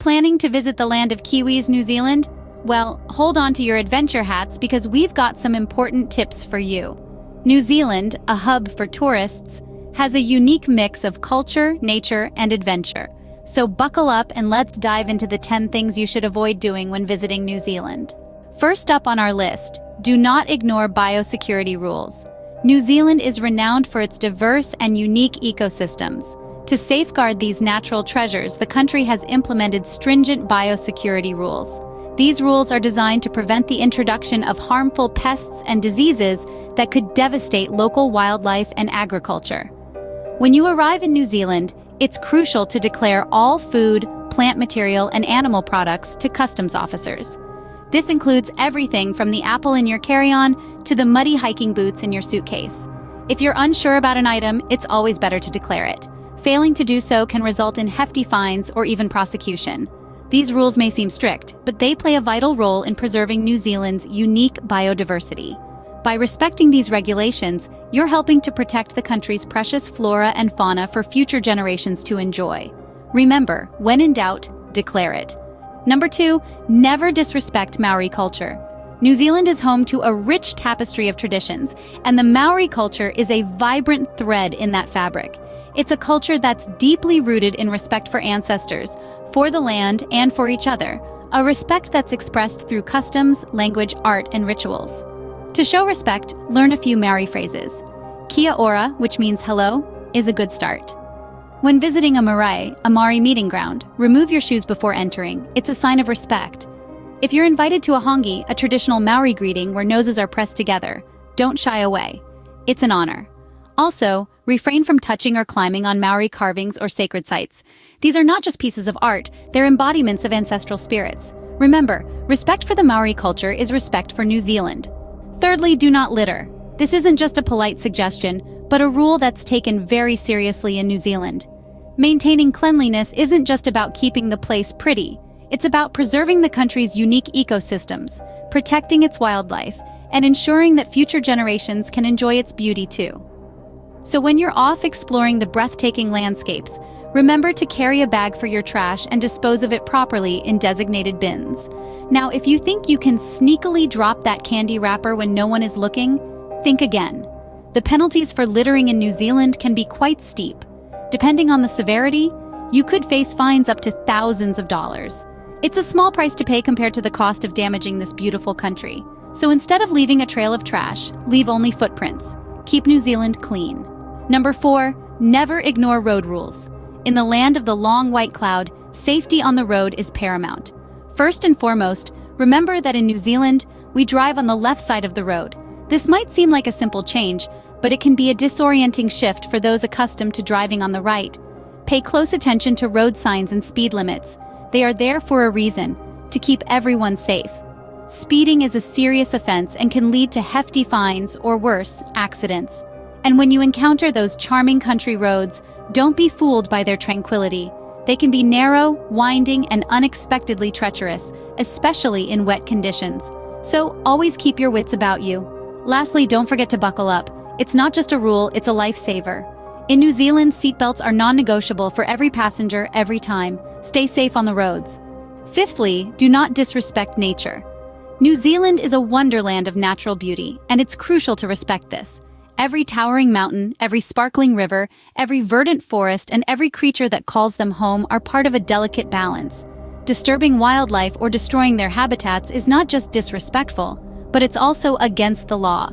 Planning to visit the land of Kiwis, New Zealand? Well, hold on to your adventure hats because we've got some important tips for you. New Zealand, a hub for tourists, has a unique mix of culture, nature, and adventure. So buckle up and let's dive into the 10 things you should avoid doing when visiting New Zealand. First up on our list, do not ignore biosecurity rules. New Zealand is renowned for its diverse and unique ecosystems. To safeguard these natural treasures, the country has implemented stringent biosecurity rules. These rules are designed to prevent the introduction of harmful pests and diseases that could devastate local wildlife and agriculture. When you arrive in New Zealand, it's crucial to declare all food, plant material, and animal products to customs officers. This includes everything from the apple in your carry-on to the muddy hiking boots in your suitcase. If you're unsure about an item, it's always better to declare it. Failing to do so can result in hefty fines or even prosecution. These rules may seem strict, but they play a vital role in preserving New Zealand's unique biodiversity. By respecting these regulations, you're helping to protect the country's precious flora and fauna for future generations to enjoy. Remember, when in doubt, declare it. Number 2, never disrespect Maori culture. New Zealand is home to a rich tapestry of traditions, and the Maori culture is a vibrant thread in that fabric. It's a culture that's deeply rooted in respect for ancestors, for the land, and for each other, a respect that's expressed through customs, language, art, and rituals. To show respect, learn a few Maori phrases. Kia ora, which means hello, is a good start. When visiting a marae, a Maori meeting ground, remove your shoes before entering. It's a sign of respect. If you're invited to a hongi, a traditional Maori greeting where noses are pressed together, don't shy away. It's an honor. Also, refrain from touching or climbing on Maori carvings or sacred sites. These are not just pieces of art, they're embodiments of ancestral spirits. Remember, respect for the Maori culture is respect for New Zealand. Thirdly, do not litter. This isn't just a polite suggestion, but a rule that's taken very seriously in New Zealand. Maintaining cleanliness isn't just about keeping the place pretty. It's about preserving the country's unique ecosystems, protecting its wildlife, and ensuring that future generations can enjoy its beauty too. So when you're off exploring the breathtaking landscapes, remember to carry a bag for your trash and dispose of it properly in designated bins. Now, if you think you can sneakily drop that candy wrapper when no one is looking, think again. The penalties for littering in New Zealand can be quite steep. Depending on the severity, you could face fines up to thousands of dollars. It's a small price to pay compared to the cost of damaging this beautiful country. So instead of leaving a trail of trash, leave only footprints. Keep New Zealand clean. Number 4, never ignore road rules. In the land of the long white cloud, safety on the road is paramount. First and foremost, remember that in New Zealand, we drive on the left side of the road. This might seem like a simple change, but it can be a disorienting shift for those accustomed to driving on the right. Pay close attention to road signs and speed limits. They are there for a reason, to keep everyone safe. Speeding is a serious offense and can lead to hefty fines or worse, accidents. And when you encounter those charming country roads, don't be fooled by their tranquility. They can be narrow, winding, and unexpectedly treacherous, especially in wet conditions. So always keep your wits about you. Lastly, don't forget to buckle up. It's not just a rule, it's a lifesaver. In New Zealand, seatbelts are non-negotiable for every passenger, every time. Stay safe on the roads. Fifthly, do not disrespect nature. New Zealand is a wonderland of natural beauty, and it's crucial to respect this. Every towering mountain, every sparkling river, every verdant forest, and every creature that calls them home are part of a delicate balance. Disturbing wildlife or destroying their habitats is not just disrespectful, but it's also against the law.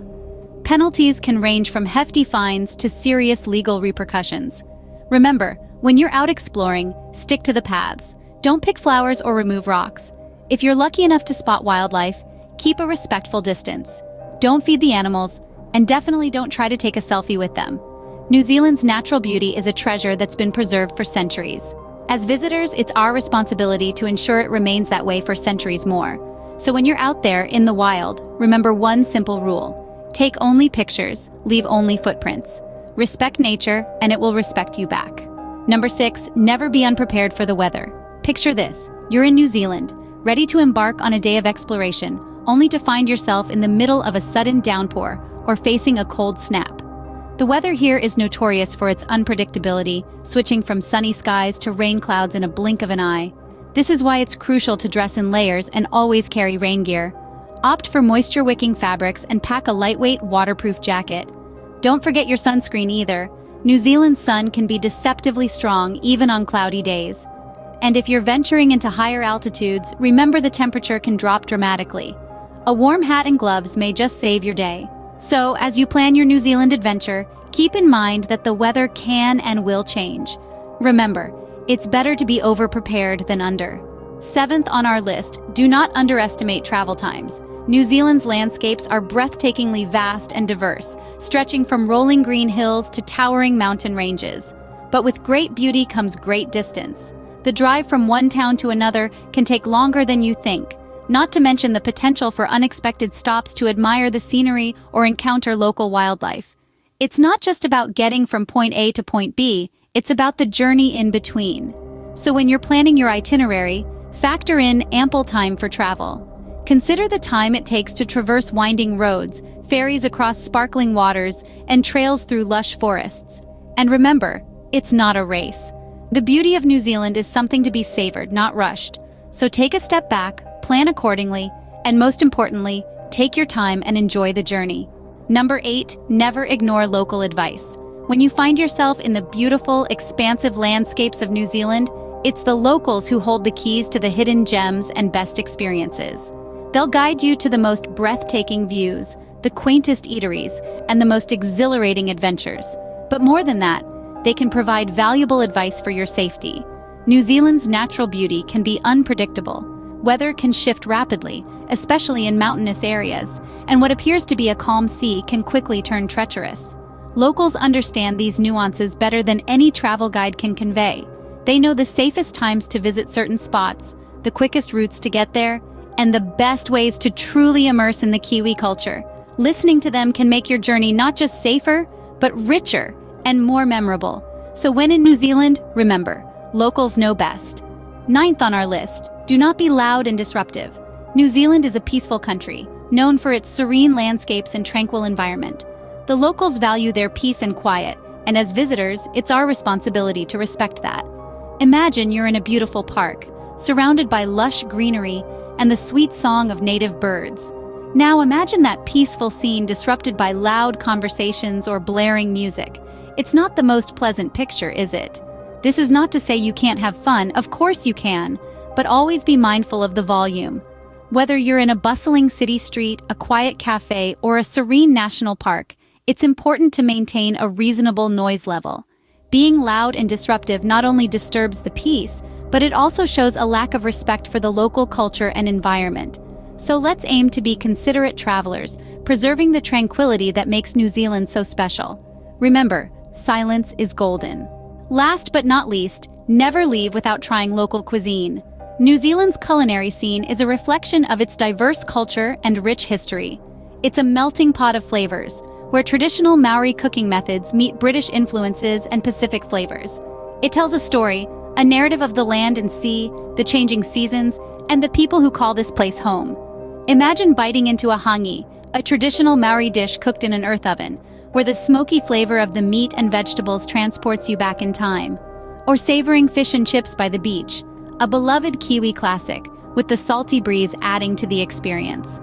Penalties can range from hefty fines to serious legal repercussions. Remember, when you're out exploring, stick to the paths. Don't pick flowers or remove rocks. If you're lucky enough to spot wildlife, keep a respectful distance. Don't feed the animals, and definitely don't try to take a selfie with them. New Zealand's natural beauty is a treasure that's been preserved for centuries. As visitors, it's our responsibility to ensure it remains that way for centuries more. So when you're out there in the wild, remember one simple rule. Take only pictures, leave only footprints. Respect nature, and it will respect you back. Number 6, never be unprepared for the weather. Picture this, you're in New Zealand, ready to embark on a day of exploration, only to find yourself in the middle of a sudden downpour or facing a cold snap. The weather here is notorious for its unpredictability, switching from sunny skies to rain clouds in a blink of an eye. This is why it's crucial to dress in layers and always carry rain gear. Opt for moisture-wicking fabrics and pack a lightweight, waterproof jacket. Don't forget your sunscreen either. New Zealand's sun can be deceptively strong even on cloudy days. And if you're venturing into higher altitudes, remember the temperature can drop dramatically. A warm hat and gloves may just save your day. So, as you plan your New Zealand adventure, keep in mind that the weather can and will change. Remember, it's better to be over-prepared than under. 7th on our list, do not underestimate travel times. New Zealand's landscapes are breathtakingly vast and diverse, stretching from rolling green hills to towering mountain ranges. But with great beauty comes great distance. The drive from one town to another can take longer than you think, not to mention the potential for unexpected stops to admire the scenery or encounter local wildlife. It's not just about getting from point A to point B, it's about the journey in between. So when you're planning your itinerary, factor in ample time for travel. Consider the time it takes to traverse winding roads, ferries across sparkling waters, and trails through lush forests. And remember, it's not a race. The beauty of New Zealand is something to be savored, not rushed. So take a step back, plan accordingly, and most importantly, take your time and enjoy the journey. Number 8, never ignore local advice. When you find yourself in the beautiful, expansive landscapes of New Zealand, it's the locals who hold the keys to the hidden gems and best experiences. They'll guide you to the most breathtaking views, the quaintest eateries, and the most exhilarating adventures. But more than that, they can provide valuable advice for your safety. New Zealand's natural beauty can be unpredictable. Weather can shift rapidly, especially in mountainous areas, and what appears to be a calm sea can quickly turn treacherous. Locals understand these nuances better than any travel guide can convey. They know the safest times to visit certain spots, the quickest routes to get there, and the best ways to truly immerse in the Kiwi culture. Listening to them can make your journey not just safer, but richer and more memorable. So when in New Zealand, remember, locals know best. 9th on our list, do not be loud and disruptive. New Zealand is a peaceful country, known for its serene landscapes and tranquil environment. The locals value their peace and quiet, and as visitors, it's our responsibility to respect that. Imagine you're in a beautiful park, surrounded by lush greenery and the sweet song of native birds. Now imagine that peaceful scene disrupted by loud conversations or blaring music. It's not the most pleasant picture, is it? This is not to say you can't have fun, of course you can, but always be mindful of the volume. Whether you're in a bustling city street, a quiet cafe, or a serene national park, it's important to maintain a reasonable noise level. Being loud and disruptive not only disturbs the peace, but it also shows a lack of respect for the local culture and environment. So let's aim to be considerate travelers, preserving the tranquility that makes New Zealand so special. Remember, silence is golden. Last but not least, never leave without trying local cuisine. New Zealand's culinary scene is a reflection of its diverse culture and rich history. It's a melting pot of flavors, where traditional Maori cooking methods meet British influences and Pacific flavors. It tells a story, a narrative of the land and sea, the changing seasons, and the people who call this place home. Imagine biting into a hangi, a traditional Maori dish cooked in an earth oven, where the smoky flavor of the meat and vegetables transports you back in time. Or savoring fish and chips by the beach, a beloved Kiwi classic, with the salty breeze adding to the experience.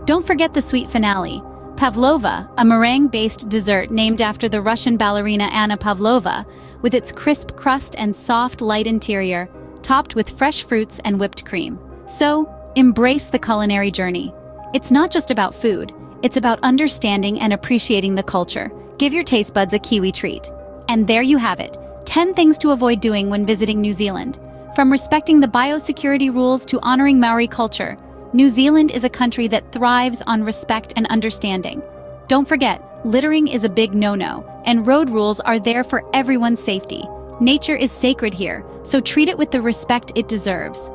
Don't forget the sweet finale, pavlova, a meringue-based dessert named after the Russian ballerina Anna Pavlova, with its crisp crust and soft, light interior, topped with fresh fruits and whipped cream. So, embrace the culinary journey. It's not just about food, it's about understanding and appreciating the culture. Give your taste buds a Kiwi treat. And there you have it, 10 things to avoid doing when visiting New Zealand. From respecting the biosecurity rules to honoring Maori culture, New Zealand is a country that thrives on respect and understanding. Don't forget, littering is a big no-no, and road rules are there for everyone's safety. Nature is sacred here, so treat it with the respect it deserves.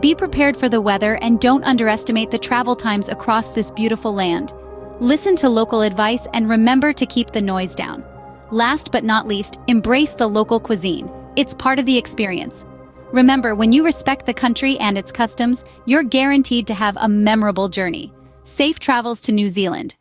Be prepared for the weather and don't underestimate the travel times across this beautiful land. Listen to local advice and remember to keep the noise down. Last but not least, embrace the local cuisine. It's part of the experience. Remember, when you respect the country and its customs, you're guaranteed to have a memorable journey. Safe travels to New Zealand.